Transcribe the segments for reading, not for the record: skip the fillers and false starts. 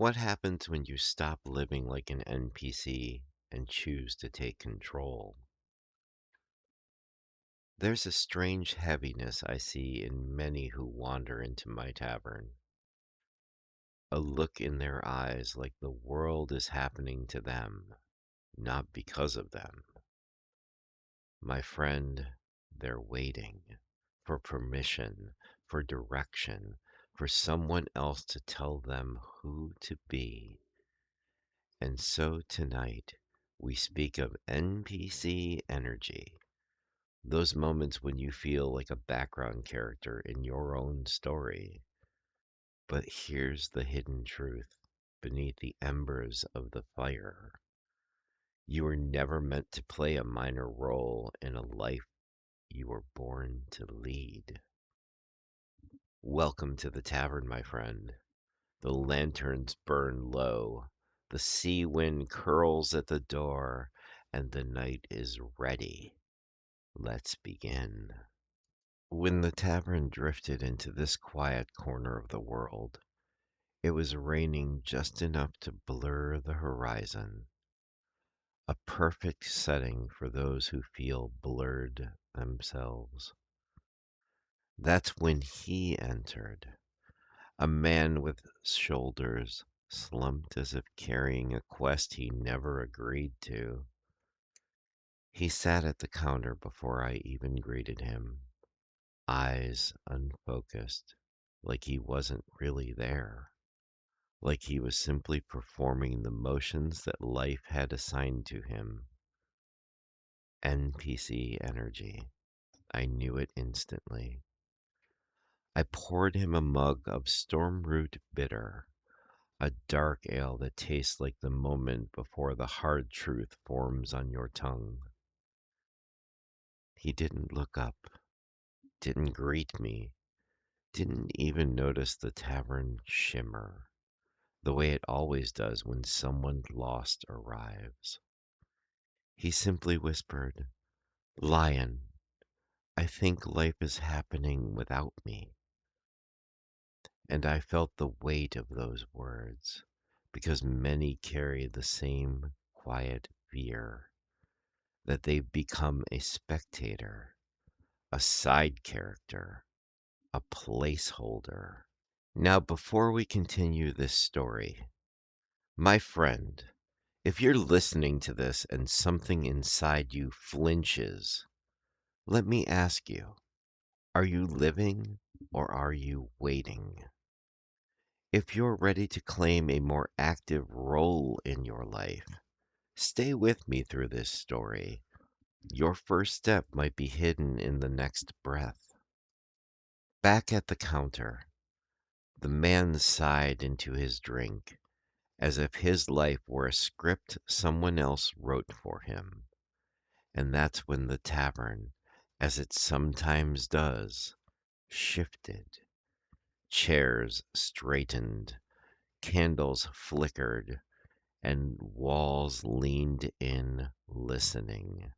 What happens when you stop living like an NPC and choose to take control? There's a strange heaviness I see in many who wander into my tavern, a look in their eyes like the world is happening to them, not because of them. My friend, they're waiting for permission, for direction, for someone else to tell them who to be. And so tonight, we speak of NPC energy, those moments when you feel like a background character in your own story. But here's the hidden truth beneath the embers of the fire. You were never meant to play a minor role in a life you were born to lead. Welcome to the tavern, my friend. The lanterns burn low, the sea wind curls at the door, and the night is ready. Let's begin. When the tavern drifted into this quiet corner of the world, it was raining just enough to blur the horizon, a perfect setting for those who feel blurred themselves. That's when he entered, a man with shoulders slumped as if carrying a quest he never agreed to. He sat at the counter before I even greeted him, eyes unfocused, like he wasn't really there, like he was simply performing the motions that life had assigned to him. NPC energy. I knew it instantly. I poured him a mug of stormroot bitter, a dark ale that tastes like the moment before the hard truth forms on your tongue. He didn't look up, didn't greet me, didn't even notice the tavern shimmer, the way it always does when someone lost arrives. He simply whispered, "Lion, I think life is happening without me." And I felt the weight of those words, because many carry the same quiet fear that they've become a spectator, a side character, a placeholder. Now, before we continue this story, my friend, if you're listening to this and something inside you flinches, let me ask you, are you living or are you waiting? If you're ready to claim a more active role in your life, stay with me through this story. Your first step might be hidden in the next breath. Back at the counter, the man sighed into his drink, as if his life were a script someone else wrote for him. And that's when the tavern, as it sometimes does, shifted. Chairs straightened, candles flickered, and walls leaned in, listening,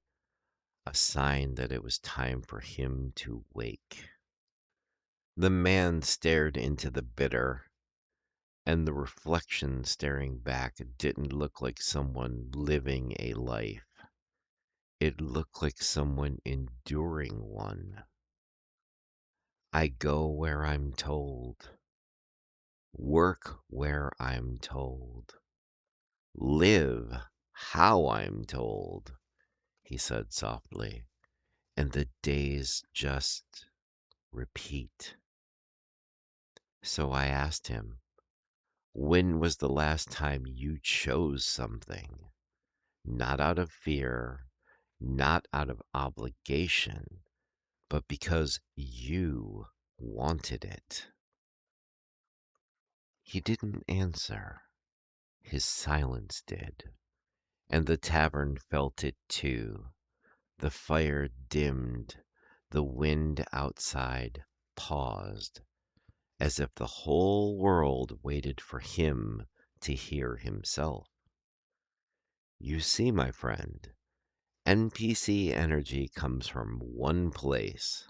a sign that it was time for him to wake. The man stared into the bitter, and the reflection staring back didn't look like someone living a life. It looked like someone enduring one. I go where I'm told, work where I'm told, live how I'm told, he said softly, and the days just repeat. So I asked him, when was the last time you chose something? Not out of fear, not out of obligation, but because you wanted it. He didn't answer. His silence did, and the tavern felt it too. The fire dimmed, the wind outside paused, as if the whole world waited for him to hear himself. You see, my friend, NPC energy comes from one place: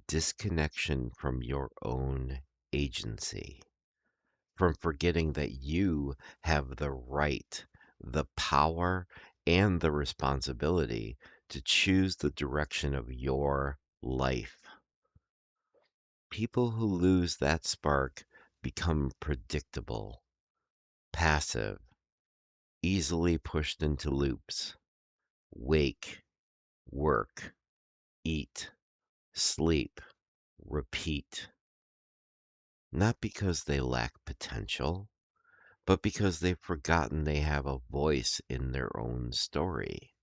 disconnection from your own agency. from forgetting that you have the right, the power, and the responsibility to choose the direction of your life. People who lose that spark become predictable, passive, easily pushed into loops. Wake, work, eat, sleep, repeat. Not because they lack potential, but because they've forgotten they have a voice in their own story.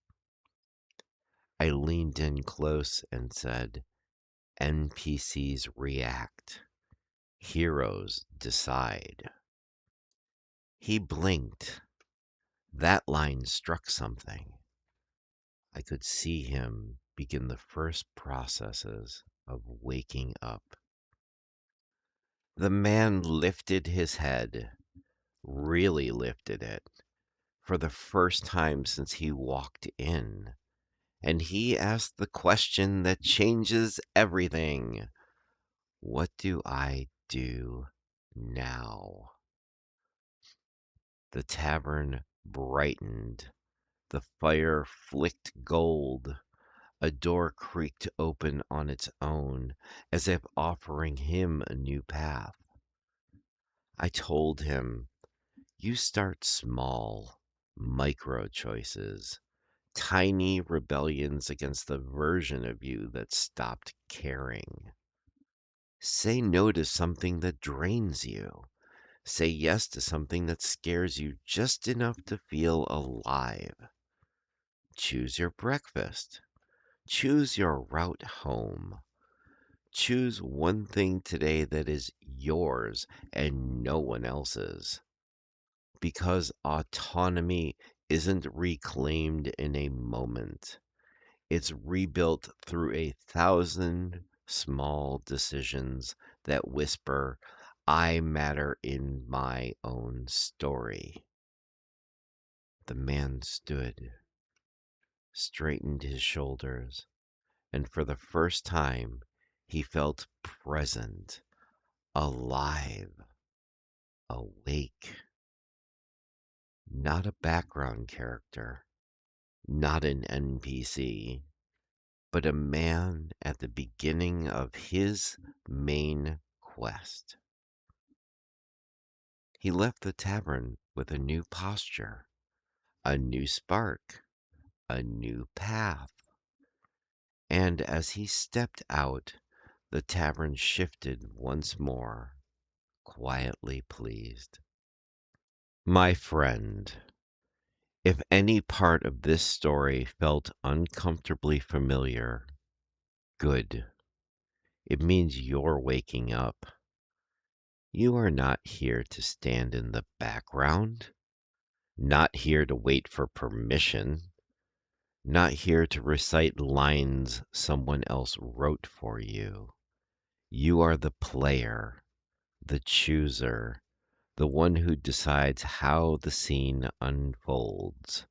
I leaned in close and said, NPCs react, heroes decide. He blinked. That line struck something. I could see him begin the first processes of waking up. The man lifted his head, really lifted it, for the first time since he walked in. And he asked the question that changes everything. What do I do now? The tavern brightened. The fire flicked gold. A door creaked open on its own, as if offering him a new path. I told him, you start small, micro choices, tiny rebellions against the version of you that stopped caring. Say no to something that drains you. Say yes to something that scares you just enough to feel alive. Choose your breakfast. Choose your route home. Choose one thing today that is yours and no one else's. Because autonomy isn't reclaimed in a moment. It's rebuilt through 1,000 small decisions that whisper, I matter in my own story. The man stood, straightened his shoulders, and for the first time he felt present, alive, awake. Not a background character, not an NPC, but a man at the beginning of his main quest. He left the tavern with a new posture, a new spark, a new path. And as he stepped out, the tavern shifted once more, quietly pleased. My friend, if any part of this story felt uncomfortably familiar, good. It means you're waking up. You are not here to stand in the background, not here to wait for permission, not here to recite lines someone else wrote for you. You are the player, the chooser, the one who decides how the scene unfolds.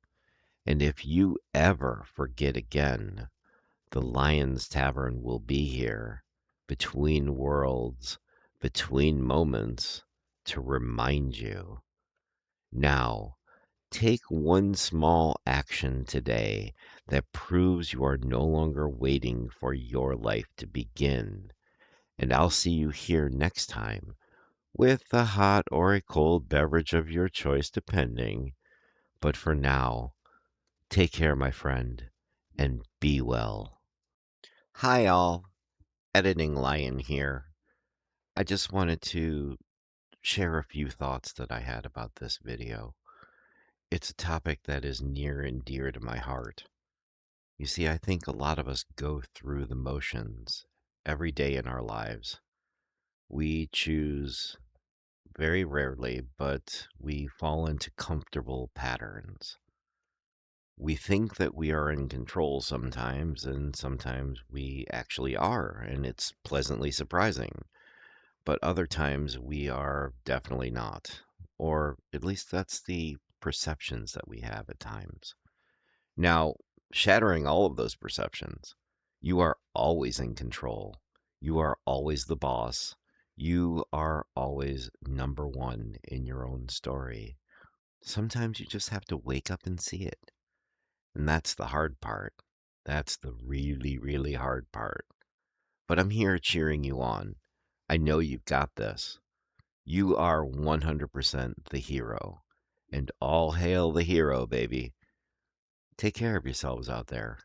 And if you ever forget again, the Lion's Tavern will be here, between worlds, between moments, to remind you. Now, take one small action today that proves you are no longer waiting for your life to begin. And I'll see you here next time with a hot or a cold beverage of your choice, depending. But for now, take care, my friend, and be well. Hi, all. Editing Lion here. I just wanted to share a few thoughts that I had about this video. It's a topic that is near and dear to my heart. You see, I think a lot of us go through the motions every day in our lives. We choose very rarely, but we fall into comfortable patterns. We think that we are in control sometimes, and sometimes we actually are, and it's pleasantly surprising. But other times we are definitely not, or at least that's the perceptions that we have at times. Now, shattering all of those perceptions, you are always in control. You are always the boss. You are always number one in your own story. Sometimes you just have to wake up and see it. And that's the hard part. That's the really, really hard part. But I'm here cheering you on. I know you've got this. You are 100% the hero. And all hail the hero, baby. Take care of yourselves out there.